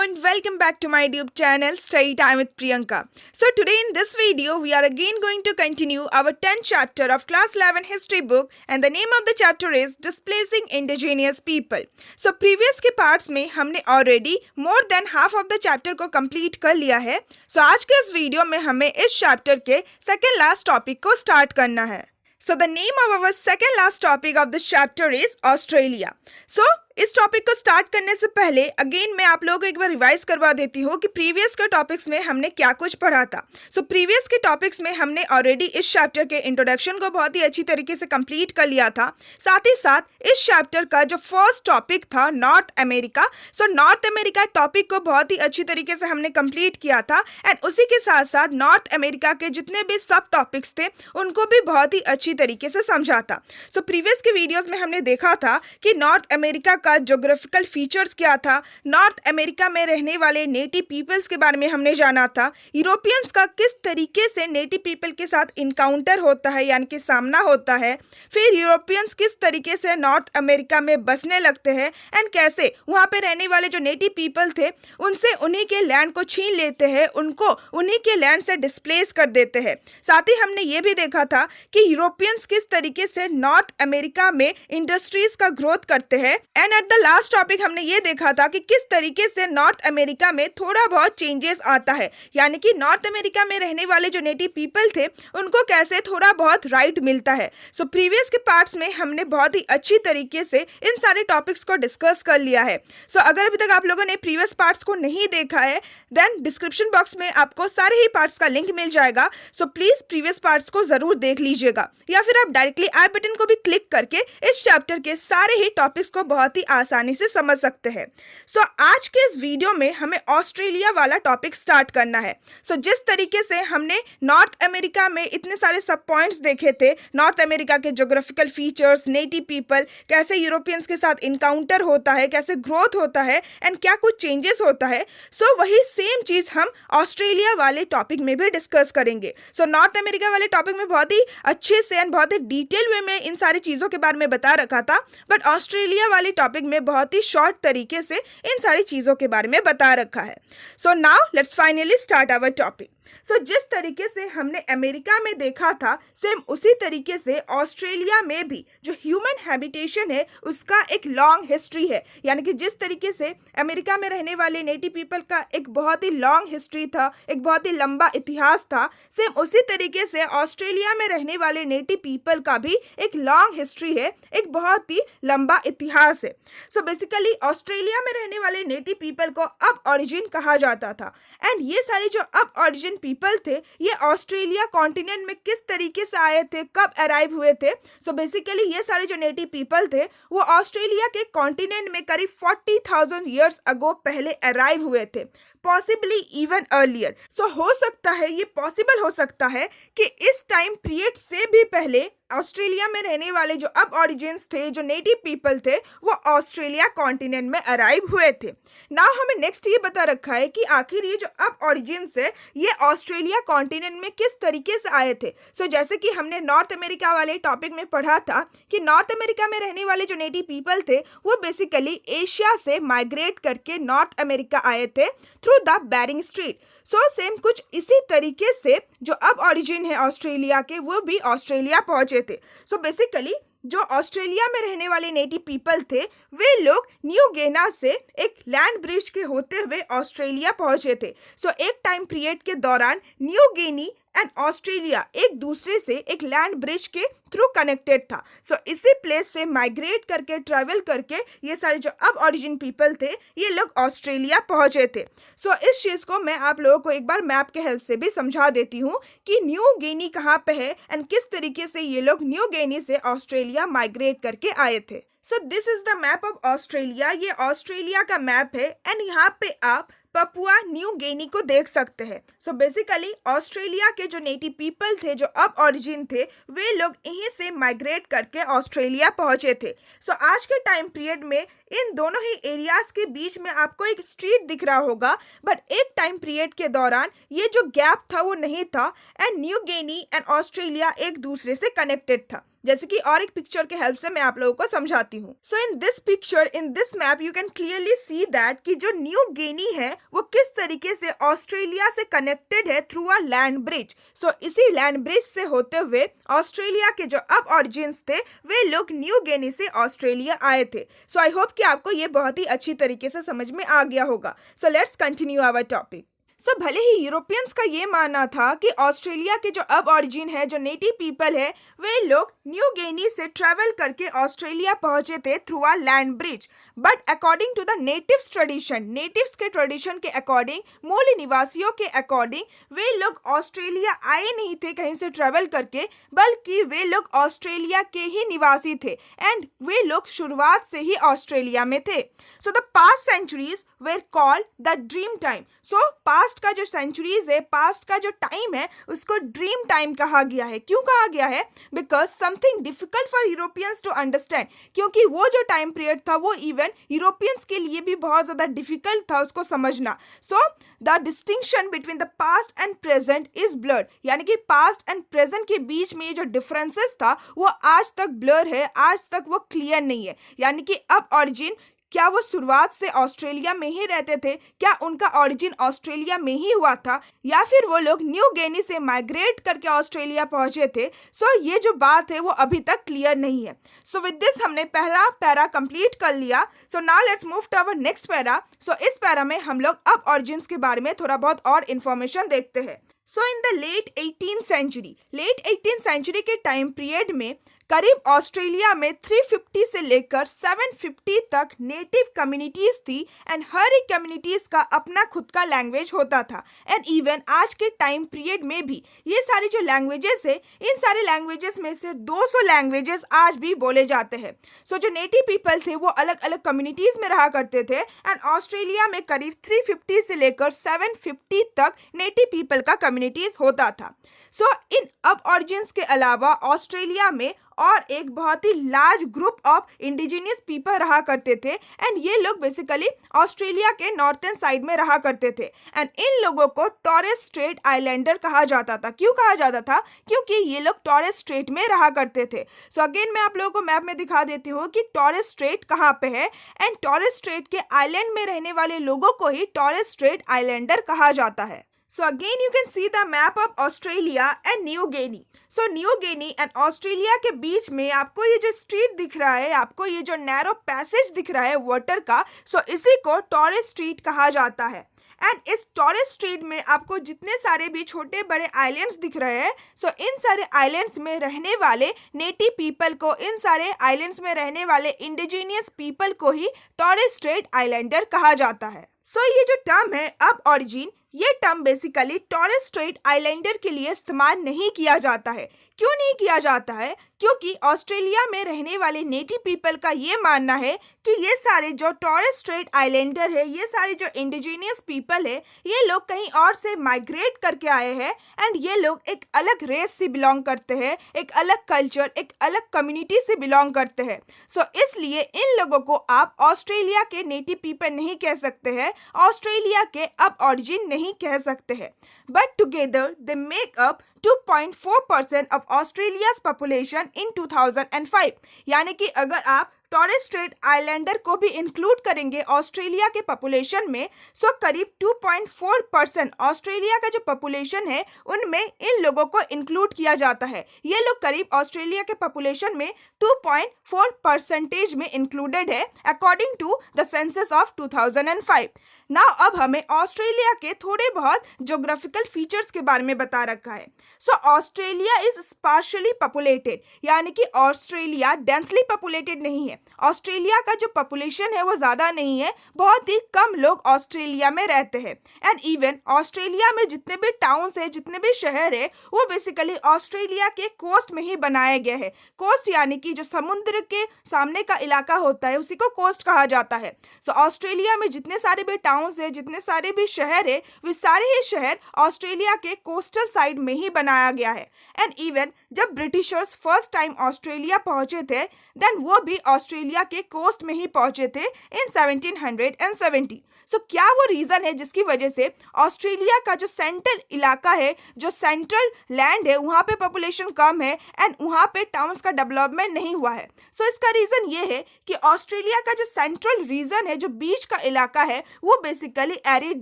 and welcome back to my YouTube channel Study Time with Priyanka. So today in this video we are again going to continue our 10th chapter of class 11 history book and the name of the chapter is Displacing Indigenous People. So previous के parts में हमने already more than half of the chapter को complete कर लिया है. So आज के इस video में हमें इस chapter के second last topic को start करना है. So the name of our second last topic of this chapter is Australia. So इस टॉपिक को स्टार्ट करने से पहले अगेन मैं आप लोगों को एक बार रिवाइज करवा देती हूँ कि प्रीवियस के टॉपिक्स में हमने क्या कुछ पढ़ा था. सो प्रीवियस के टॉपिक्स में हमने ऑलरेडी इस चैप्टर के इंट्रोडक्शन को बहुत ही अच्छी तरीके से कंप्लीट कर लिया था. साथ ही साथ इस चैप्टर का जो फर्स्ट टॉपिक था north America, so north America topic को बहुत ही अच्छी तरीके से हमने कंप्लीट किया था एंड उसी के साथ साथ नॉर्थ अमेरिका के जितने भी सब टॉपिक्स थे उनको भी बहुत ही अच्छी तरीके से समझा था. सो प्रीवियस के वीडियोज में हमने देखा था कि नॉर्थ अमेरिका का ज्योग्राफिकल फीचर्स क्या था, नॉर्थ अमेरिका में रहने वाले नेटिव पीपल्स के बारे में हमने जाना था, यूरोपियंस का किस तरीके से नेटिव पीपल के साथ इनकाउंटर होता है यानी कि सामना होता है, फिर यूरोपियंस किस तरीके से नॉर्थ अमेरिका में बसने लगते हैं एंड कैसे वहाँ पे रहने वाले जो नेटिव पीपल थे उनसे उन्हीं के लैंड को छीन लेते हैं, उनको उन्हीं के लैंड से डिस्प्लेस कर देते हैं. साथ ही हमने ये भी देखा था कि यूरोपियंस किस तरीके से नॉर्थ अमेरिका में इंडस्ट्रीज का ग्रोथ करते हैं and at the last topic हमने ये देखा था कि किस तरीके से नॉर्थ अमेरिका में थोड़ा बहुत चेंजेस आता है यानी कि नॉर्थ अमेरिका में रहने वाले जो नेटिव पीपल थे उनको कैसे थोड़ा बहुत राइट मिलता है. सो प्रीवियस के पार्ट्स में हमने बहुत ही अच्छी तरीके से इन सारे टॉपिक्स को डिस्कस कर लिया है. सो अगर अभी तक आप लोगों ने प्रीवियस पार्ट्स को नहीं देखा है देन डिस्क्रिप्शन बॉक्स में आपको सारे ही पार्ट्स का लिंक मिल जाएगा. सो प्लीज प्रीवियस पार्ट्स को जरूर देख लीजिएगा या फिर आप डायरेक्टली आई बटन को भी क्लिक करके इस चैप्टर के सारे ही टॉपिक्स को बहुत ही आसानी से समझ सकते हैं. सो आज के इस वीडियो में हमें ऑस्ट्रेलिया वाला टॉपिक स्टार्ट करना है. सो जिस तरीके से हमने नॉर्थ अमेरिका में इतने सारे सब पॉइंट्स देखे थे, नॉर्थ अमेरिका के ज्योग्राफिकल फीचर्स, नेटिव पीपल, कैसे यूरोपियंस के साथ इनकाउंटर होता है, कैसे ग्रोथ होता है एंड क्या कुछ चेंजेस होता है. सो वही सेम चीज हम ऑस्ट्रेलिया वाले टॉपिक में भी डिस्कस करेंगे. सो नॉर्थ अमेरिका वाले टॉपिक में बहुत ही अच्छे से एंड बहुत ही डिटेल वे में इन सारी चीजों के बारे में बता रखा था, बट ऑस्ट्रेलिया वाले टॉपिक में बहुत ही शॉर्ट तरीके से इन सारी चीजों के बारे में बता रखा है. So now let's finally start our topic. So जिस तरीके से हमने अमेरिका में देखा था सेम उसी तरीके से ऑस्ट्रेलिया में भी जो ह्यूमन हैबिटेशन है उसका एक लॉन्ग हिस्ट्री है. यानी कि जिस तरीके से अमेरिका में रहने वाले नेटिव पीपल का एक बहुत ही लॉन्ग हिस्ट्री था, एक बहुत ही लंबा इतिहास था, सेम उसी तरीके से ऑस्ट्रेलिया में रहने वाले नेटिव पीपल का भी एक लॉन्ग हिस्ट्री है, एक बहुत ही लंबा इतिहास है. सो बेसिकली ऑस्ट्रेलिया में रहने वाले नेटिव पीपल को अब ऑरिजिन कहा जाता था एंड ये सारे जो अब ऑरिजिन पीपल थे ये ऑस्ट्रेलिया कॉन्टिनेंट में किस तरीके से आए थे, कब अराइव हुए थे. सो बेसिकली ये सारे जो नेटिव पीपल थे वो ऑस्ट्रेलिया के कॉन्टिनेंट में करीब 40,000 ईयर्स अगो पहले अराइव हुए थे, पॉसिबली इवन अर्लियर. सो हो सकता है, ये पॉसिबल हो सकता है कि इस टाइम पीरियड से भी पहले ऑस्ट्रेलिया में रहने वाले जो अब ऑरिजिन्स थे, जो नेटिव पीपल थे, वो ऑस्ट्रेलिया कॉन्टिनेंट में अराइव हुए थे. नाउ हमें नेक्स्ट ये बता रखा है कि आखिर ये जो अब ऑरिजिन्स है ये ऑस्ट्रेलिया कॉन्टिनेंट में किस तरीके से आए थे. सो जैसे कि हमने नॉर्थ अमेरिका वाले टॉपिक में पढ़ा था कि नॉर्थ अमेरिका में रहने वाले जो नेटिव पीपल थे वो बेसिकली एशिया से माइग्रेट करके नॉर्थ अमेरिका आए थे through the Bering strait. So same कुछ इसी तरीके से जो अब ऑरिजिन है ऑस्ट्रेलिया के वो भी ऑस्ट्रेलिया पहुंचे थे. सो बेसिकली जो ऑस्ट्रेलिया में रहने वाले नेटिव पीपल थे वे लोग न्यू गिनी से एक लैंड ब्रिज के होते हुए ऑस्ट्रेलिया पहुंचे थे. सो एक टाइम पीरियड के दौरान न्यू गिनी एंड ऑस्ट्रेलिया एक दूसरे से एक लैंड ब्रिज के थ्रू कनेक्टेड था. सो इसी प्लेस से माइग्रेट करके ट्रैवल करके ये सारे जो अब ओरिजिन पीपल थे ये लोग ऑस्ट्रेलिया पहुंचे थे. सो इस चीज़ को मैं आप लोगों को एक बार मैप के हेल्प से भी समझा देती हूँ कि न्यू गिनी कहाँ पे है एंड किस तरीके से ये लोग न्यू गिनी से ऑस्ट्रेलिया माइग्रेट करके आए थे. So this is the map of Australia. ये ऑस्ट्रेलिया का मैप है एंड यहाँ पे आप पपुआ न्यू गिनी को देख सकते हैं. सो बेसिकली ऑस्ट्रेलिया के जो नेटिव पीपल थे, जो अब ओरिजिन थे, वे लोग यहीं से माइग्रेट करके ऑस्ट्रेलिया पहुंचे थे. सो आज के टाइम पीरियड में इन दोनों ही एरियाज के बीच में आपको एक स्ट्रीट दिख रहा होगा, बट एक टाइम पीरियड के दौरान ये जो गैप था वो नहीं था and New Guinea and Australia एक दूसरे से कनेक्टेड था. जैसे कि और एक पिक्चर के हेल्प से मैं आप लोगों को समझाती हूँ. So in this picture, in this map, you can clearly see that कि जो न्यू गिनी है वो किस तरीके से ऑस्ट्रेलिया से कनेक्टेड है थ्रू अ लैंड ब्रिज. सो इसी लैंड ब्रिज से होते हुए ऑस्ट्रेलिया के जो अब ऑरिजिन्स थे वे लोग न्यू गिनी से ऑस्ट्रेलिया आए थे. सो आई होप कि आपको ये बहुत ही अच्छी तरीके से समझ में आ गया होगा. So let's continue our topic. So भले ही यूरोपियंस का ये मानना था कि ऑस्ट्रेलिया के जो अब ऑरिजिन है, जो नेटिव पीपल है, वे लोग न्यू गिनी से ट्रैवल करके ऑस्ट्रेलिया पहुंचे थे through a land bridge. But according to the natives tradition, natives के ट्रेडिशन के अकॉर्डिंग, मूल निवासियों के अकॉर्डिंग, वे लोग ऑस्ट्रेलिया आए नहीं थे कहीं से ट्रैवल करके, बल्कि वे लोग ऑस्ट्रेलिया के ही निवासी थे एंड वे लोग शुरुआत से ही ऑस्ट्रेलिया में थे. So the past centuries were called the dream time. So past का जो सेंचुरीज है, पास्ट का जो टाइम है, उसको ड्रीम टाइम कहा गया है. क्यों कहा गया है? Because something difficult for Europeans to understand. क्योंकि वो जो टाइम पीरियड था वो इवन यूरोपियंस के लिए भी बहुत ज़्यादा डिफिकल्ट था उसको समझना. So the distinction between the past and present is blurred. यानी कि पास्ट एंड प्रेजेंट के बीच में ये जो डिफरेंसेस था वो आज तक ब्लर है, आज तक वो क्लियर नहीं है. यानी कि अब ऑरिजिन, क्या वो शुरुआत से ऑस्ट्रेलिया में ही रहते थे, क्या उनका ऑरिजिन ऑस्ट्रेलिया में ही हुआ था, या फिर वो लोग न्यू गिनी से माइग्रेट करके ऑस्ट्रेलिया पहुंचे थे. सो ये जो बात है वो अभी तक क्लियर नहीं है. सो विद दिस हमने पहला पैरा कंप्लीट कर लिया. So now let's move to our next para. So इस पैरा में हम लोग अब ऑरिजिन्स के बारे में थोड़ा बहुत और इन्फॉर्मेशन देखते हैं. So in the late 18th century के टाइम पीरियड में करीब ऑस्ट्रेलिया में 350 से लेकर 750 तक नेटिव कम्युनिटीज थी एंड हर एक कम्युनिटीज का अपना खुद का लैंग्वेज होता था. एंड इवन आज के टाइम पीरियड में भी ये सारी जो लैंग्वेजेस है, इन सारे लैंग्वेजेस में से 200 लैंग्वेजेस आज भी बोले जाते हैं. सो जो नेटिव पीपल थे वो अलग अलग कम्युनिटीज में रहा करते थे एंड ऑस्ट्रेलिया में करीब 350 से लेकर 750 तक नेटिव पीपल का कम्युनिटीज होता था. सो इन अब ऑरिजिन्स के अलावा ऑस्ट्रेलिया में और एक बहुत ही large group of indigenous people रहा करते थे एंड ये लोग बेसिकली ऑस्ट्रेलिया के नॉर्थन साइड में रहा करते थे एंड इन लोगों को टॉरेस स्ट्रेट आइलैंडर कहा जाता था. क्यों कहा जाता था? क्योंकि ये लोग टॉरेस स्ट्रेट में रहा करते थे. सो अगेन मैं आप लोगों को मैप में दिखा देती हूँ कि टॉरेस स्ट्रेट कहाँ पे है एंड टॉरेस स्ट्रेट के आइलैंड में रहने वाले लोगों को ही टॉरेस स्ट्रेट आइलैंडर कहा जाता है. So again you can see the map of Australia and New Guinea. So New Guinea and Australia के बीच में आपको ये जो स्ट्रीट दिख रहा है, आपको ये जो नैरो पैसेज दिख रहा है वाटर का, सो इसी को टॉरेस स्ट्रीट कहा जाता है. एंड इस टॉरेस स्ट्रीट में आपको जितने सारे भी छोटे बड़े आइलैंड्स दिख रहे हैं, सो इन सारे आइलैंड्स में रहने वाले नेटिव पीपल को, इन सारे आइलैंड्स में रहने वाले इंडिजीनियस पीपल को ही टॉरेस स्ट्रेट आइलैंडर कहा जाता है. सो ये जो टर्म है अब ऑरिजिन, ये term basically Torres Strait Islander के लिए इस्तेमाल नहीं किया जाता है. क्यों नहीं किया जाता है? क्योंकि ऑस्ट्रेलिया में रहने वाले नेटिव पीपल का ये मानना है कि ये सारे जो टॉरेस स्ट्रेट आइलैंडर है, ये सारे जो इंडिजीनियस पीपल है, ये लोग कहीं और से माइग्रेट करके आए हैं एंड ये लोग एक अलग रेस से बिलोंग करते हैं, एक अलग कल्चर, एक अलग कम्युनिटी से बिलोंग करते हैं. सो इसलिए इन लोगों को आप ऑस्ट्रेलिया के नेटिव पीपल नहीं कह सकते हैं, ऑस्ट्रेलिया के अब ऑरिजिन नहीं कह सकते हैं. But together they make up 2.4% of Australia's population in 2005. यानी कि अगर आप टॉरेस स्ट्रेट आइलैंडर को भी इंक्लूड करेंगे ऑस्ट्रेलिया के पॉपुलेशन में, सो करीब 2.4% ऑस्ट्रेलिया का जो पॉपुलेशन है उनमें इन लोगों को इंक्लूड किया जाता है. ये लोग करीब ऑस्ट्रेलिया के पॉपुलेशन में 2.4% में इंक्लूडेड है according to the census of 2005. Now अब हमें ऑस्ट्रेलिया के थोड़े बहुत ज्योग्राफिकल फीचर्स के बारे में बता रखा है. सो ऑस्ट्रेलिया इज स्पार्शियली पॉपुलेटेड, यानी कि ऑस्ट्रेलिया डेंसली पॉपुलेटेड नहीं है. ऑस्ट्रेलिया का जो पॉपुलेशन है वो ज़्यादा नहीं है, बहुत ही कम लोग ऑस्ट्रेलिया में रहते हैं. एंड इवन ऑस्ट्रेलिया में जितने भी टाउन्स है, जितने भी शहर है, वो बेसिकली ऑस्ट्रेलिया के कोस्ट में ही बनाए गए हैं. कोस्ट यानी कि जो समुद्र के सामने का इलाका होता है उसी को कोस्ट कहा जाता है. सो ऑस्ट्रेलिया में जितने सारे भी टाउन्स है, जितने सारे भी शहर है, वे सारे ही शहर ऑस्ट्रेलिया के कोस्टल साइड में ही बनाया गया है. एंड इवन जब ब्रिटिशर्स फर्स्ट टाइम ऑस्ट्रेलिया पहुंचे थे, देन वो भी ऑस्ट्रेलिया के कोस्ट में ही पहुंचे थे इन 1770. सो क्या वो रीजन है जिसकी वजह से ऑस्ट्रेलिया का जो सेंट्रल इलाका है, जो सेंट्रल लैंड है, वहाँ पे पॉपुलेशन कम है एंड वहाँ पे टाउन्स का डेवलपमेंट नहीं हुआ है। सो इसका रीजन ये है कि ऑस्ट्रेलिया का जो सेंट्रल रीजन है, जो बीच का इलाका है, वो बेसिकली एरिड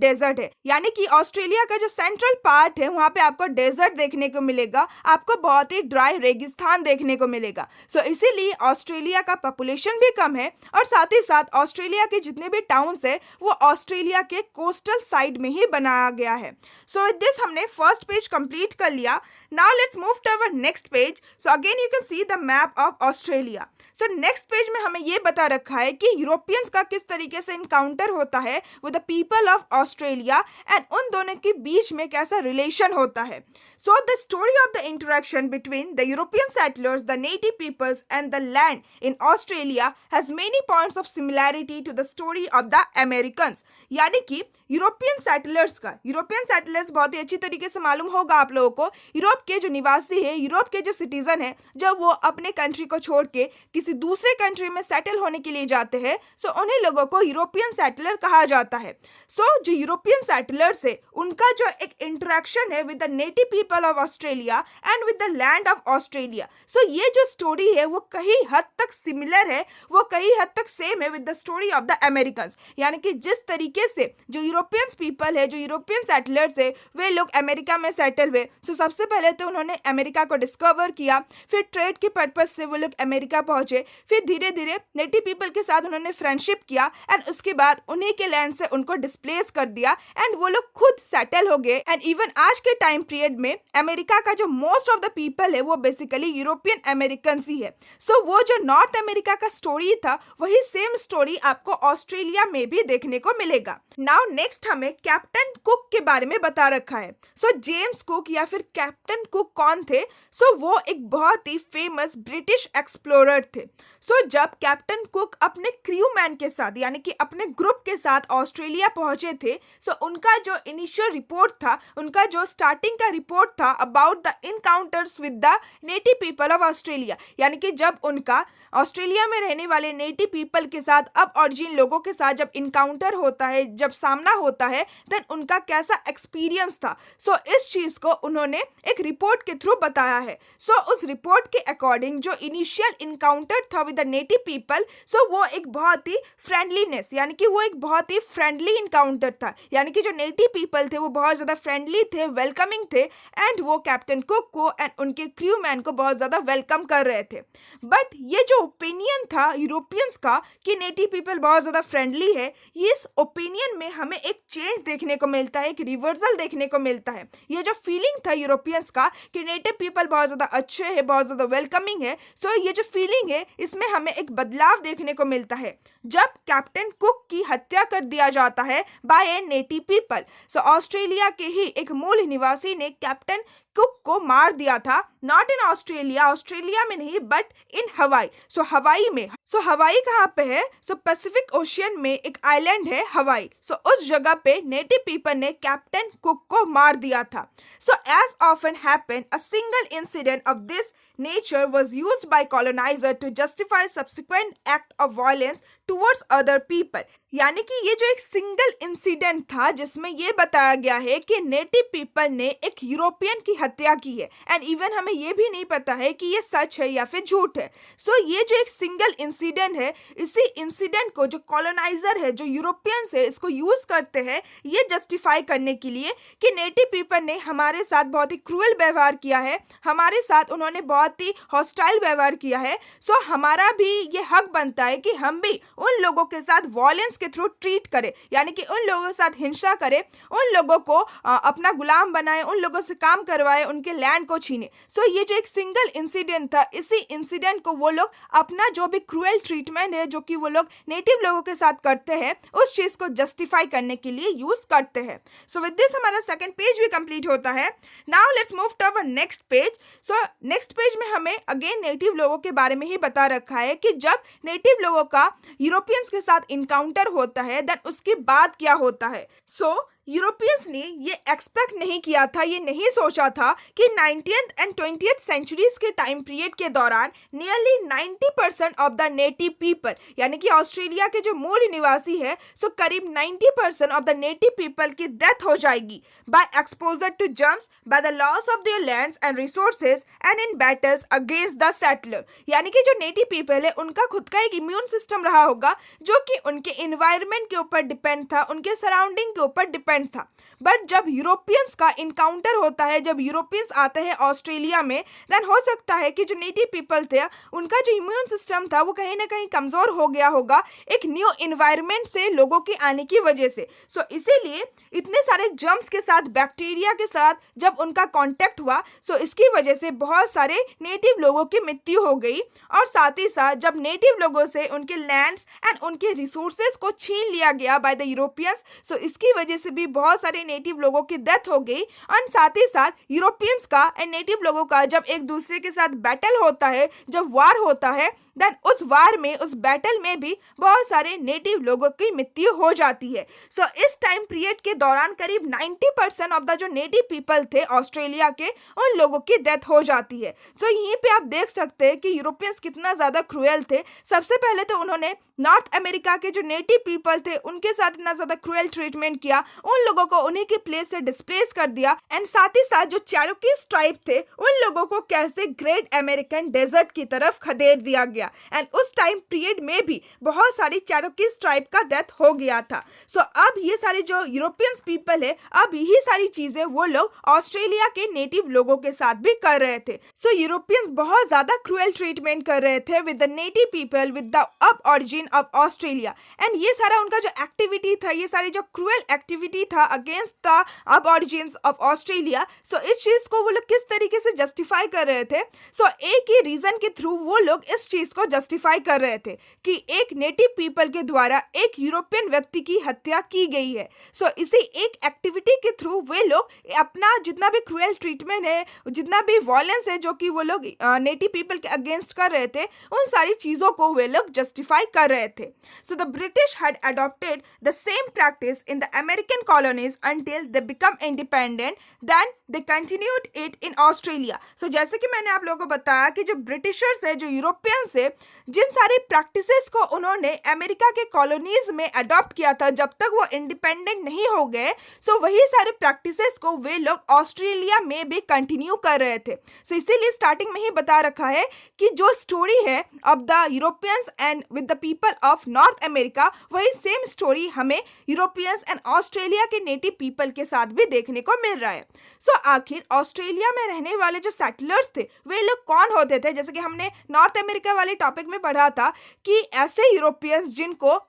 डेजर्ट है। यानी कि ऑस्ट्रेलिया का जो सेंट्रल पार्ट है वहाँ पे आपको डेजर्ट देखने को मिलेगा, आपको बहुत ही ड्राई रेगिस्तान देखने को मिलेगा। सो इसीलिए ऑस्ट्रेलिया का पॉपुलेशन भी कम है और साथ ही साथ ऑस्ट्रेलिया के जितने भी टाउन्स है वो ऑस्ट्रेलिया के कोस्टल साइड में ही बनाया गया है। सो विद दिस हमने फर्स्ट पेज कंप्लीट कर लिया। Now let's move to our next page. So again you can see the map of Australia. So next page में हमें ये बता रखा है कि यूरोपियंस का किस तरीके से इनकाउंटर होता है with the people of Australia and उन दोनों के बीच में कैसा रिलेशन होता है। So the story of the interaction between the European settlers, the native peoples and the land in Australia has many points of similarity to the story of the Americans. यानी कि यूरोपियन सेटलर्स बहुत ही अच्छी तरीके से मालूम होगा आप लोगों को, यूरोप के जो निवासी है, यूरोप के जो सिटीजन है, जब वो अपने कंट्री को छोड़ के किसी दूसरे कंट्री में सेटल होने के लिए जाते हैं, सो उन्हीं लोगों को यूरोपियन सेटलर कहा जाता है। सो जो यूरोपियन सेटलर्स है उनका जो एक इंटरेक्शन है with the native people of Australia and with the land of Australia, so ये जो स्टोरी है वो कहीं हद तक सिमिलर है, वो कहीं हद तक सेम है with the story of the Americans. यानी कि जिस तरीके से जो यूरोपियन पीपल है, जो यूरोपियन सेटलर्स है, वे लोग अमेरिका में सेटल हुए। सो सबसे पहले तो उन्होंने अमेरिका को डिस्कवर किया, फिर ट्रेड के पर्पज से वो लोग अमेरिका पहुंचे, फिर धीरे धीरे नेटिव पीपल के साथ उन्होंने फ्रेंडशिप किया एंड उसके बाद उन्हीं के लैंड से उनको डिस्प्लेस कर दिया एंड वो लोग खुद सेटल हो गए। एंड इवन आज के टाइम पीरियड में अमेरिका का जो मोस्ट ऑफ द पीपल है वो बेसिकली यूरोपियन अमेरिकन ही है। सो वो जो नॉर्थ अमेरिका का स्टोरी था वही सेम स्टोरी आपको ऑस्ट्रेलिया में भी देखने को मिलेगा। नाउ नेक्स्ट हमें कैप्टन कुक के बारे में बता रखा है। सो जेम्स कुक या फिर कैप्टन कुक कौन थे? सो वो एक बहुत ही फेमस ब्रिटिश एक्सप्लोरर थे। सो जब कैप्टन कुक अपने क्रू मैन के साथ यानी कि अपने ग्रुप के साथ ऑस्ट्रेलिया पहुंचे थे, सो उनका जो इनिशियल रिपोर्ट था, उनका जो स्टार्टिंग का रिपोर्ट था about the encounters with the native people of Australia, यानी कि जब उनका ऑस्ट्रेलिया में रहने वाले नेटिव पीपल के साथ अब ऑरिजिन लोगों के साथ जब इनकाउंटर होता है, जब सामना होता है, देन उनका कैसा एक्सपीरियंस था। सो इस चीज़ को उन्होंने एक रिपोर्ट के थ्रू बताया है। सो उस रिपोर्ट के अकॉर्डिंग जो इनिशियल इनकाउंटर था विद द नेटिव पीपल, सो वो एक बहुत ही फ्रेंडलीनेस यानी कि वो एक बहुत ही फ्रेंडली इनकाउंटर था, यानी कि जो नेटिव पीपल थे वो बहुत ज़्यादा फ्रेंडली थे, वेलकमिंग थे एंड वो कैप्टन कुक को एंड उनके क्रू मैन को बहुत ज़्यादा वेलकम कर रहे थे। बट ये जो ओपिनियन था यूरोपियंस का कि नेटिव पीपल बहुत ज़्यादा फ्रेंडली है, इस ओपिनियन में हमें एक चेंज देखने को मिलता है, एक रिवर्सल देखने को मिलता है। ये जो फीलिंग था यूरोपियंस का कि नेटिव पीपल बहुत ज़्यादा अच्छे हैं, बहुत ज़्यादा वेलकमिंग है, सो ये जो फीलिंग है इसमें हमें एक बदलाव देखने को मिलता है जब कैप्टन कुक की हत्या कर दिया जाता है by a native people. So Australia के ही एक मूल निवासी ने कैप्टन कुक को मार दिया था, नॉट इन ऑस्ट्रेलिया में नहीं बट इन हवाई। सो हवाई में, सो हवाई कहाँ पे है? सो पैसिफिक ओशियन में एक आइलैंड है हवाई। सो उस जगह पे नेटिव पीपल ने कैप्टन कुक को मार दिया था। So as often happen a single incident of this nature was used by colonizer to justify subsequent act of violence towards other people। यानी कि ये जो एक सिंगल इंसिडेंट था जिसमें ये बताया गया है कि नेटिव पीपल ने एक यूरोपियन की हत्या की है एंड इवन हमें ये भी नहीं पता है कि ये सच है या फिर झूठ है। सो ये जो एक सिंगल इंसिडेंट है, इसी इंसिडेंट को जो कॉलोनाइजर है, जो यूरोपियंस है, इसको यूज करते हैं ये जस्टिफाई करने के लिए कि नेटिव पीपल ने हमारे साथ बहुत ही क्रूअल व्यवहार किया है, हमारे साथ उन्होंने बहुत ही हॉस्टाइल व्यवहार किया है। सो हमारा भी ये हक बनता है कि हम भी उन लोगों के साथ वॉयलेंस के थ्रू ट्रीट करें, यानी कि उन लोगों के साथ हिंसा करें, उन लोगों को अपना गुलाम बनाए, उन लोगों से काम करवाए, उनके लैंड को छीने। सो ये जो एक सिंगल इंसिडेंट था, इसी इंसिडेंट को वो लोग अपना जो भी क्रूएल ट्रीटमेंट है जो कि वो लोग नेटिव लोगों के साथ करते हैं, उस चीज़ को जस्टिफाई करने के लिए यूज करते हैं। सो विद दिस हमारा सेकेंड पेज भी कंप्लीट होता है। Now let's move to our next page. So next page में हमें अगेन नेटिव लोगों के बारे में ही बता रखा है कि जब नेटिव लोगों का यूरोपियंस के साथ इनकाउंटर होता है देन उसके बाद क्या होता है। सो यूरोपियंस ने ये एक्सपेक्ट नहीं किया था, ये नहीं सोचा था कि 19th एंड 20th सेंचुरीज के टाइम पीरियड के दौरान nearly 90% of the native people, यानी कि ऑस्ट्रेलिया के जो मूल निवासी है, सो करीब 90% ऑफ द नेटिव पीपल की डेथ हो जाएगी by exposure to germs, by the loss of their lands and resources and in battles against the settler. यानी कि जो नेटिव पीपल है उनका खुद का एक इम्यून सिस्टम रहा होगा जो कि उनके इन्वायरमेंट के ऊपर डिपेंड था, उनके सराउंडिंग के ऊपर डिपेंड था। बट जब यूरोपियंस का इनकाउंटर होता है, जब यूरोपियंस आते हैं ऑस्ट्रेलिया में, देन हो सकता है कि जो नेटिव पीपल थे उनका जो इम्यून सिस्टम था वो कहीं ना कहीं कमज़ोर हो गया होगा एक न्यू इन्वायरमेंट से लोगों के आने की वजह से। सो इसीलिए इतने सारे जर्म्स के साथ, बैक्टीरिया के साथ जब उनका कांटेक्ट हुआ, सो इसकी वजह से बहुत सारे नेटिव लोगों की मृत्यु हो गई। और साथ ही साथ जब नेटिव लोगों से उनके लैंड्स एंड उनके रिसोर्सेज को छीन लिया गया बाय द यूरोपियंस, सो इसकी वजह से भी बहुत सारे नेटिव लोगों की डेथ हो गई। और साथ ही साथ यूरोपियंस का एंड नेटिव लोगों का जब एक दूसरे के साथ बैटल होता है, जब वार होता है, देन उस वार में, उस बैटल में भी बहुत सारे नेटिव लोगों की मृत्यु हो जाती है। सो इस टाइम पीरियड के दौरान करीब 90% ऑफ द जो नेटिव पीपल थे ऑस्ट्रेलिया के, उन लोगों की डेथ हो जाती है। सो यहीं पे आप देख सकते हैं कि यूरोपियंस कितना ज़्यादा क्रूएल थे। सबसे पहले तो उन्होंने नॉर्थ अमेरिका के जो नेटिव पीपल थे उनके साथ इतना ज़्यादा क्रूएल ट्रीटमेंट किया, उन लोगों को उन्हीं की प्लेस से डिस्प्लेस कर दिया। एंड साथ ही साथ जो चेरोकीज ट्राइब थे उन लोगों को कैसे ग्रेट अमेरिकन डेजर्ट की तरफ खदेड़ दिया गया। एंड उस टाइम पीरियड में भी बहुत सारी चेरोकीज ट्राइब का डेथ हो गया था। सो अब ये सारे जो यूरोपियंस पीपल है, अब यही सारी चीजें वो लोग ऑस्ट्रेलिया के नेटिव लोगों के साथ भी कर रहे थे। सो यूरोपियंस बहुत ज्यादा क्रूएल ट्रीटमेंट कर रहे थे with the native people, with the अब ऑरिजिन ऑफ ऑस्ट्रेलिया। एंड ये सारा उनका जो एक्टिविटी था, ये सारी जो क्रूएल एक्टिविटी था अगेंस्ट द अब ऑरिजिन्स ऑफ ऑस्ट्रेलिया, सो इस चीज को वो लोग किस तरीके से जस्टिफाई कर रहे थे? सो एक ही रीजन के थ्रू वो लोग इस चीज को जस्टिफाई कर रहे थे कि एक नेटिव पीपल के द्वारा एक यूरोपियन व्यक्ति की हत्या की गई है। सो इसी एक एक्टिविटी के थ्रू वे लोग अपना जितना भी क्रूएल ट्रीटमेंट है, जितना भी वॉयलेंस है जो कि वो लोग नेटिव पीपल के अगेंस्ट कर रहे थे, उन सारी चीजों को वे लोग जस्टिफाई कर रहे थे। So the British had adopted the same practice in the American colonies until they become independent, then they continued it in Australia. So जैसे कि मैंने आप लोगों को बताया कि जो ब्रिटिशर्स है, जो यूरोपियंस है, जिन सारी प्रैक्टिसेस को उन्होंने अमेरिका के कॉलोनीज में अडॉप्ट किया था जब तक वो इंडिपेंडेंट नहीं हो गए, सो वही सारे प्रैक्टिसेस को वे लोग ऑस्ट्रेलिया में भी कंटिन्यू कर रहे थे। सो इसीलिए स्टार्टिंग में ही बता रखा है कि जो स्टोरी है of the Europeans and with the people of north America, वही सेम स्टोरी हमें यूरोपियंस एंड ऑस्ट्रेलिया के नेटिव पीपल के साथ भी देखने को मिल रहा है। सो आखिर ऑस्ट्रेलिया में रहने वाले जो सेटलर्स थे वे लोग कौन होते थे? जैसे कि हमने नॉर्थ अमेरिका वाले टॉपिक में पढ़ा था कि ऐसे यूरोपियंस जिनको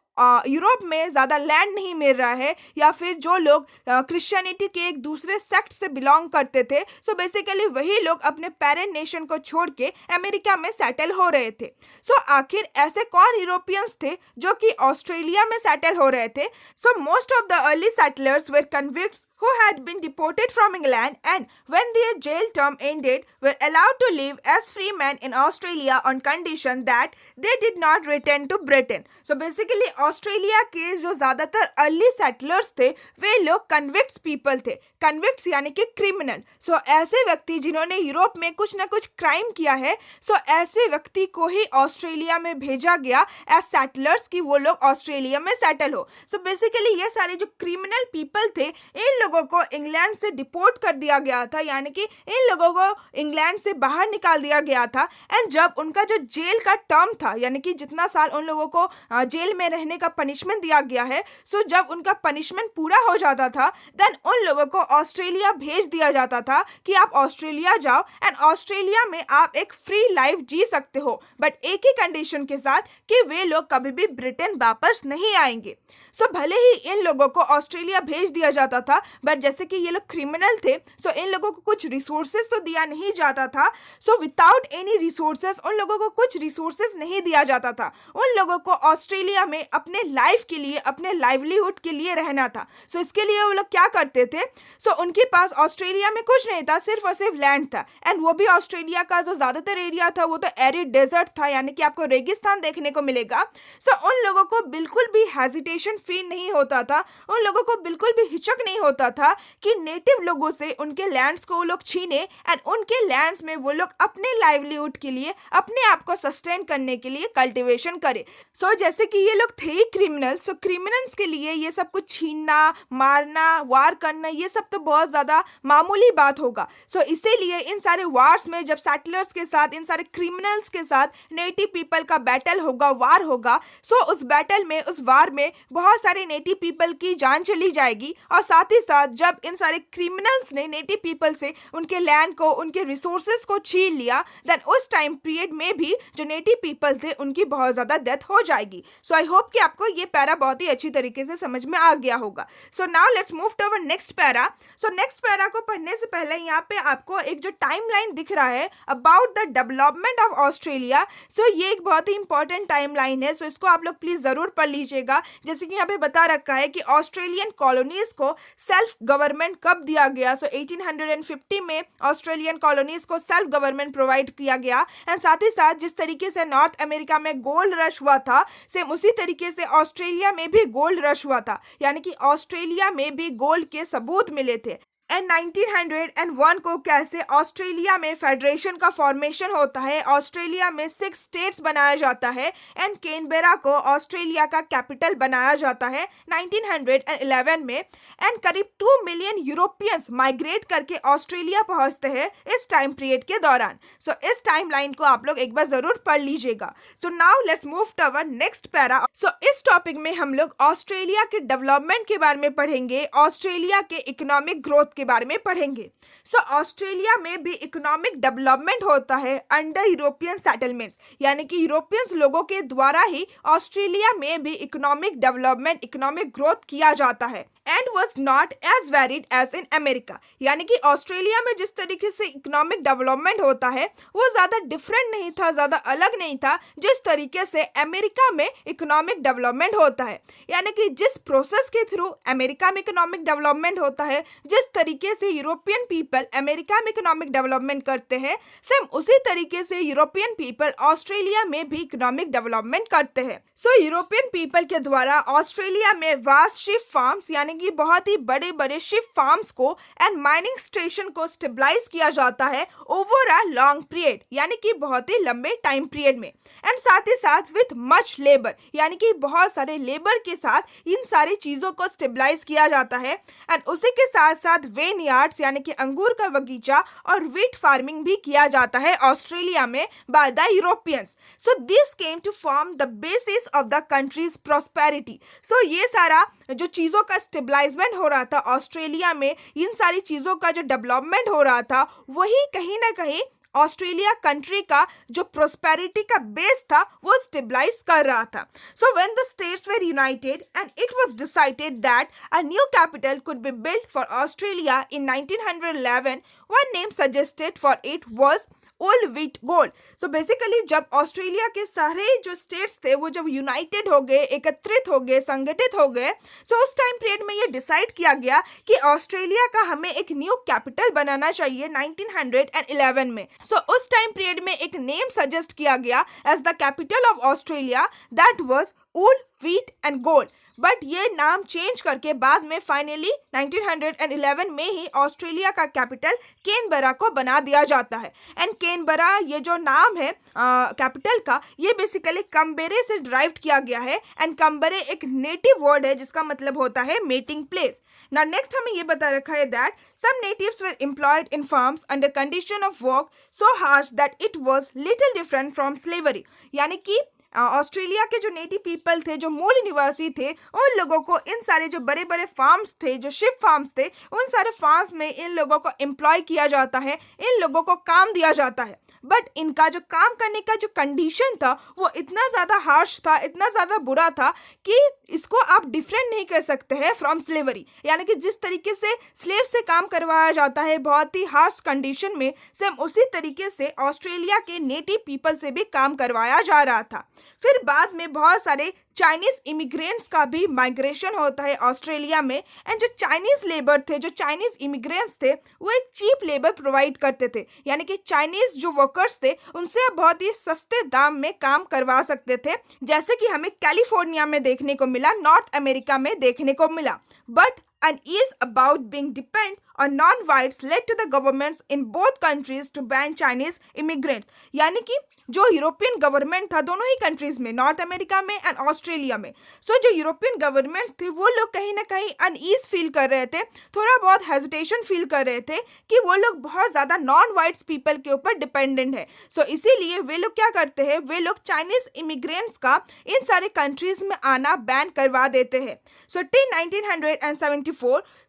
यूरोप में ज़्यादा लैंड नहीं मिल रहा है, या फिर जो लोग क्रिश्चियनिटी के एक दूसरे सेक्ट से बिलोंग करते थे, सो बेसिकली वही लोग अपने पेरेंट नेशन को छोड़ के अमेरिका में सेटल हो रहे थे। सो आखिर ऐसे कौन यूरोपियंस थे जो कि ऑस्ट्रेलिया में सेटल हो रहे थे? So most of the early settlers were convicts who had been deported from England, and when their jail term ended were allowed to live as free men in Australia on condition that they did not return to Britain. So basically Australia के जो ज़्यादातर early settlers थे वे लोग convicts people थे। Convicts यानी कि criminal. सो ऐसे व्यक्ति जिन्होंने यूरोप में कुछ ना कुछ क्राइम किया है, सो ऐसे व्यक्ति को ही ऑस्ट्रेलिया में भेजा गया एज सेटलर्स कि वो लोग ऑस्ट्रेलिया में सेटल हो। सो बेसिकली ये सारे जो क्रिमिनल पीपल थे, इन लोगों को इंग्लैंड से डिपोर्ट कर दिया गया था, यानी कि इन लोगों को इंग्लैंड से बाहर निकाल दिया गया था। एंड जब उनका जो जेल का टर्म था, यानी कि जितना साल उन लोगों को जेल में रहने का पनिशमेंट दिया गया है, सो जब उनका पनिशमेंट पूरा हो जाता था, देन उन लोगों को ऑस्ट्रेलिया भेज दिया जाता था कि आप ऑस्ट्रेलिया जाओ एंड ऑस्ट्रेलिया में आप एक फ्री लाइफ जी सकते हो, बट एक ही कंडीशन के साथ कि वे लोग कभी भी ब्रिटेन वापस नहीं आएंगे। सो भले ही इन लोगों को ऑस्ट्रेलिया भेज दिया जाता था, बट जैसे कि ये लोग क्रिमिनल थे, सो इन लोगों को कुछ रिसोर्सेज तो दिया नहीं जाता था. सो विदाउट एनी रिसोर्सेज उन लोगों को कुछ रिसोर्सेज नहीं दिया जाता था. उन लोगों को ऑस्ट्रेलिया में अपने लाइफ के लिए, अपने लाइवलीहुड के लिए रहना था. सो इसके लिए वो लोग क्या करते थे, सो उनके पास ऑस्ट्रेलिया में कुछ नहीं था, सिर्फ और सिर्फ लैंड था. एंड वो भी ऑस्ट्रेलिया का जो ज़्यादातर एरिया था वो तो एरिड डेजर्ट था, यानी कि आपको रेगिस्तान देखने को मिलेगा. सो उन लोगों को बिल्कुल भी हेजिटेशन फील नहीं होता था, उन लोगों को बिल्कुल भी हिचक नहीं होता था कि नेटिव लोगों से उनके लैंड्स को वो लोग छीने एंड उनके लैंड्स में वो लोग अपने लाइवलीहुड के लिए, अपने आप को सस्टेन करने के लिए कल्टीवेशन करे. सो जैसे कि ये लोग थे ही क्रिमिनल, सो क्रिमिनल्स के लिए ये सब कुछ छीनना, मारना, वार करना, ये सब तो बहुत ज़्यादा मामूली बात होगा. सो इसीलिए इन सारे वार्स में जब सेटलर्स के साथ, इन सारे क्रिमिनल्स के साथ नेटिव पीपल का बैटल होगा, वार होगा, सो उस बैटल में, उस वार में बहुत सारे नेटिव पीपल की जान चली जाएगी. और साथ ही साथ जब इन सारे क्रिमिनल्स ने नेटिव पीपल से उनके लैंड को, उनके रिसोर्सेज को छीन लिया, देन उस टाइम पीरियड में भी जो नेटिव पीपल थे उनकी बहुत ज़्यादा डेथ हो जाएगी. सो आई होप कि आपको ये पैरा बहुत ही अच्छी तरीके से समझ में आ गया होगा. So now let's move to our next para. So next para को पढ़ने से पहले यहाँ पे आपको एक जो टाइमलाइन दिख रहा है about the development of Australia, so ये एक बहुत ही इंपॉर्टेंट टाइमलाइन है. सो इसको आप लोग प्लीज जरूर पढ़ लीजिएगा. जैसे कि यहाँ पे बता रखा है कि ऑस्ट्रेलियन कॉलोनीज को सेल्फ गवर्नमेंट कब दिया गया. सो 1850 में ऑस्ट्रेलियन कॉलोनीज को सेल्फ गवर्नमेंट प्रोवाइड किया गया. एंड साथ ही साथ जिस तरीके से नॉर्थ अमेरिका में गोल्ड रश हुआ था, सेम उसी तरीके से ऑस्ट्रेलिया में भी गोल्ड रश हुआ था, यानी कि ऑस्ट्रेलिया में भी गोल्ड के सबूत मिले थे. एंड 1901 को कैसे ऑस्ट्रेलिया में फेडरेशन का फॉर्मेशन होता है, ऑस्ट्रेलिया में 6 स्टेट्स बनाया जाता है एंड कैनबेरा को ऑस्ट्रेलिया का कैपिटल बनाया जाता है 1911 में. एंड करीब 2 मिलियन यूरोपियंस माइग्रेट करके ऑस्ट्रेलिया पहुंचते हैं इस टाइम पीरियड के दौरान. सो इस टाइम लाइन को आप लोग एक बार जरूर पढ़ लीजिएगा. So now let's move to our next para. So इस टॉपिक में हम लोग ऑस्ट्रेलिया के डेवलपमेंट के बारे में पढ़ेंगे, ऑस्ट्रेलिया के इकोनॉमिक ग्रोथ के बारे में पढ़ेंगे. सो ऑस्ट्रेलिया में भी इकोनॉमिक डेवलपमेंट होता है अंडर यूरोपियन सेटलमेंट्स, यानी कि यूरोपियंस लोगों के द्वारा ही ऑस्ट्रेलिया में भी इकोनॉमिक डेवलपमेंट, इकोनॉमिक ग्रोथ किया जाता है. And was not as varied as in America, यानी कि ऑस्ट्रेलिया में जिस तरीके से इकोनॉमिक डेवलपमेंट होता है वो ज़्यादा डिफरेंट नहीं था, ज़्यादा अलग नहीं था जिस तरीके से अमेरिका में इकोनॉमिक डेवलपमेंट होता है. यानी कि जिस प्रोसेस के थ्रू अमेरिका में इकोनॉमिक डेवलपमेंट होता है, जिस तरीके से यूरोपियन पीपल अमेरिका में इकोनॉमिक डेवलपमेंट करते हैं, सेम उसी तरीके से यूरोपियन पीपल ऑस्ट्रेलिया में भी इकोनॉमिक डेवलपमेंट करते हैं. सो यूरोपियन पीपल के द्वारा ऑस्ट्रेलिया में वास्ट शिप फार्म्स, यानी कि बहुत ही बड़े बड़े शिप फार्म्स को एंड माइनिंग स्टेशन को स्टेबलाइज किया जाता है ओवर अ लॉन्ग पीरियड, यानी कि बहुत ही लंबे टाइम पीरियड में. एंड साथ ही साथ विथ मच लेबर, यानी कि बहुत सारे लेबर के साथ इन सारी चीज़ों को स्टेबलाइज किया जाता है. एंड उसी के साथ साथ वेन यार्ड्स, यानी कि अंगूर का बगीचा और वीट फार्मिंग भी किया जाता है ऑस्ट्रेलिया में by the Europeans. So this came to form the basis of the country's prosperity. So ये सारा जो चीज़ों का स्टेबलाइजमेंट हो रहा था ऑस्ट्रेलिया में, इन सारी चीज़ों का जो डेवलपमेंट हो रहा था, वही कहीं ना कहीं ऑस्ट्रेलिया कंट्री का जो प्रोस्पेरिटी का बेस था वो स्टेबलाइज कर रहा था. So when the states were united and it was decided that a new capital could be built for Australia in 1911, one name suggested for it was old wheat gold. So basically जब Australia के सारे जो states थे वो जब United हो गए, एकत्रित हो गए, संगठित हो गए, सो उस टाइम पीरियड में ये डिसाइड किया गया कि ऑस्ट्रेलिया का हमें एक न्यू कैपिटल बनाना चाहिए 1911 में. सो उस टाइम पीरियड में एक नेम सजेस्ट किया गया as the capital of Australia, that was old wheat and gold. But ये नाम चेंज करके बाद में फाइनली 1911 में ही ऑस्ट्रेलिया का कैपिटल कैनबरा को बना दिया जाता है. एंड कैनबरा ये जो नाम है कैपिटल का, ये बेसिकली कम्बेरे से ड्राइव किया गया है. एंड कम्बेरे एक नेटिव वर्ड है जिसका मतलब होता है मीटिंग प्लेस. Now next हमें ये बता रखा है that some natives were employed in farms under condition of work so harsh that it was little different from slavery. यानी कि ऑस्ट्रेलिया के जो नेटिव पीपल थे, जो मूल निवासी थे, उन लोगों को इन सारे जो बड़े बड़े फार्म्स थे, जो शिप फार्म्स थे, उन सारे फार्म्स में इन लोगों को एम्प्लॉय किया जाता है, इन लोगों को काम दिया जाता है। बट इनका जो काम करने का जो कंडीशन था वो इतना ज़्यादा हार्श था, इतना ज़्यादा बुरा था कि इसको आप डिफरेंट नहीं कर सकते हैं फ्रॉम स्लेवरी। यानी कि जिस तरीके से स्लेव से काम करवाया जाता है बहुत ही हार्श कंडीशन में, सेम उसी तरीके से ऑस्ट्रेलिया के नेटिव पीपल से भी काम करवाया जा रहा था। फिर बाद में बहुत सारे चाइनीज़ इमिग्रेंट्स का भी माइग्रेशन होता है ऑस्ट्रेलिया में। एंड जो चाइनीज़ लेबर थे, जो चाइनीज़ इमिग्रेंट्स थे, वो एक चीप लेबर प्रोवाइड करते थे। यानी कि चाइनीज़ जो वर्कर्स थे उनसे आप बहुत ही सस्ते दाम में काम करवा सकते थे, जैसे कि हमें कैलिफोर्निया में देखने को मिला, नॉर्थ अमेरिका में देखने को मिला। But unease about being dependent on non-whites led to the governments in both countries to ban Chinese immigrants। यानी कि जो यूरोपियन गवर्नमेंट था दोनों ही कंट्रीज में, नॉर्थ अमेरिका में एंड ऑस्ट्रेलिया में, जो यूरोपियन गवर्नमेंट्स थे वो लोग कहीं ना कहीं अनईज फील कर रहे थे, थोड़ा बहुत हेजिटेशन फील कर रहे थे कि वो लोग बहुत ज़्यादा नॉन वाइट्स पीपल के ऊपर डिपेंडेंट है। इसीलिए वे लोग क्या करते हैं, वे लोग चाइनीज़ इमिग्रेंट्स का इन सारे कंट्रीज में आना बैन करवा देते हैं। Till 1974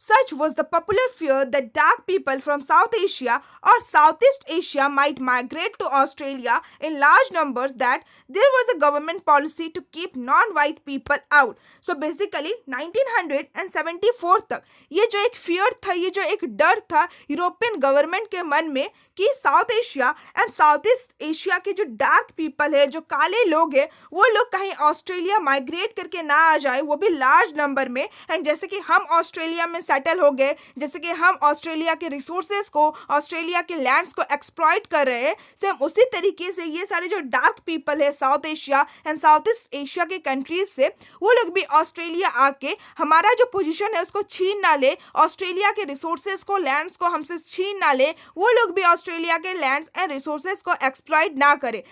such was the popular fear that dark people from South Asia or Southeast Asia might migrate to Australia in large numbers that there was a government policy to keep non-white people out। Basically 1974 तक ये जो एक fear था, ये जो एक डर था यूरोपियन गवर्नमेंट के मन में कि south Asia and south east Asia के जो डार्क पीपल है, जो काले लोग हैं, वो लोग कहीं ऑस्ट्रेलिया माइग्रेट करके ना आ जाए, वो भी लार्ज नंबर में। एंड जैसे कि हम ऑस्ट्रेलिया में सेटल हो गए, जैसे कि हम ऑस्ट्रेलिया के रिसोर्सेज को, ऑस्ट्रेलिया के लैंड्स को एक्सप्लॉइट कर रहे हैं, सेम उसी तरीके से ये सारे जो डार्क पीपल है south Asia and south east Asia के कंट्रीज से, वो लोग भी ऑस्ट्रेलिया आके हमारा जो पोजीशन है उसको छीन ना ले, ऑस्ट्रेलिया के रिसोर्सेज को, लैंड्स को हमसे छीन ना ले, वो लोग भी ऑस्ट्रेलिया के लैंड्स एंड रिसोर्सेज को एक्सप्लॉइट ना करे।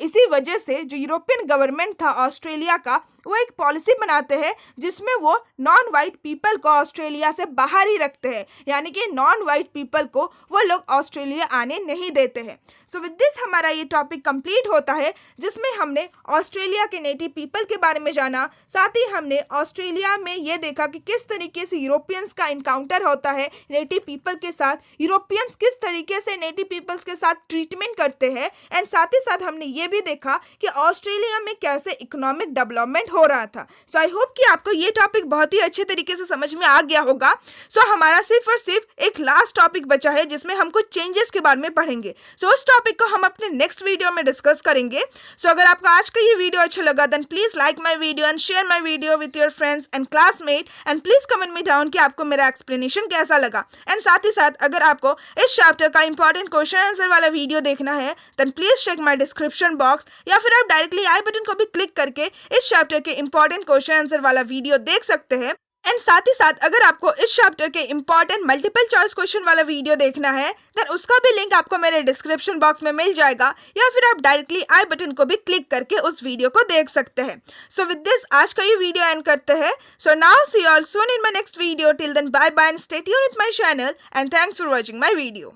इसी वजह से जो यूरोपियन गवर्नमेंट था ऑस्ट्रेलिया का, वो एक पॉलिसी बनाते हैं जिसमें वो नॉन वाइट पीपल को ऑस्ट्रेलिया से बाहर ही रखते हैं, यानी कि नॉन वाइट पीपल को वो लोग ऑस्ट्रेलिया आने नहीं देते हैं। विद दिस हमारा ये टॉपिक कंप्लीट होता है, जिसमें हमने ऑस्ट्रेलिया के नेटिव पीपल के बारे में जाना, साथ ही हमने ऑस्ट्रेलिया में ये देखा कि किस तरीके से यूरोपियंस का इनकाउंटर होता है नेटिव पीपल के साथ, यूरोपियंस किस तरीके से नेटिव पीपल्स के साथ ट्रीटमेंट करते हैं, एंड साथ ही साथ हमने ये भी देखा कि ऑस्ट्रेलिया में कैसे इकोनॉमिक डेवलपमेंट हो रहा था। आई होप कि आपको ये टॉपिक बहुत ही अच्छे तरीके से समझ में आ गया होगा। हमारा सिर्फ और सिर्फ एक लास्ट टॉपिक बचा है जिसमें हम कुछ चेंजेस के बारे में पढ़ेंगे। उस टॉपिक को हम अपने नेक्स्ट वीडियो में डिस्कस करेंगे। अगर आपको आज का ये वीडियो अच्छा लगा then please like my video and share my video with your friends and classmate, and please comment me down कि आपको मेरा एक्सप्लेनेशन कैसा लगा। एंड साथ ही साथ अगर आपको इस चैप्टर का इंपॉर्टेंट क्वेश्चन आंसर वाला वीडियो देखना है then please check my description box, या फिर आप डायरेक्टली आई बटन को भी क्लिक करके इस चैप्टर के इंपॉर्टेंट क्वेश्चन आंसर वाला वीडियो देख सकते हैं। एंड साथ ही साथ अगर आपको इस चैप्टर के इंपॉर्टेंट मल्टीपल चॉइस क्वेश्चन वाला वीडियो देखना है देन उसका भी लिंक आपको मेरे डिस्क्रिप्शन बॉक्स में मिल जाएगा, या फिर आप डायरेक्टली आई बटन को भी क्लिक करके उस वीडियो को देख सकते हैं। विद दिस आज का ये वीडियो एंड करते हैं। Now see you all soon in my next video. Till then bye bye and stay tuned with my channel and thanks for watching my video.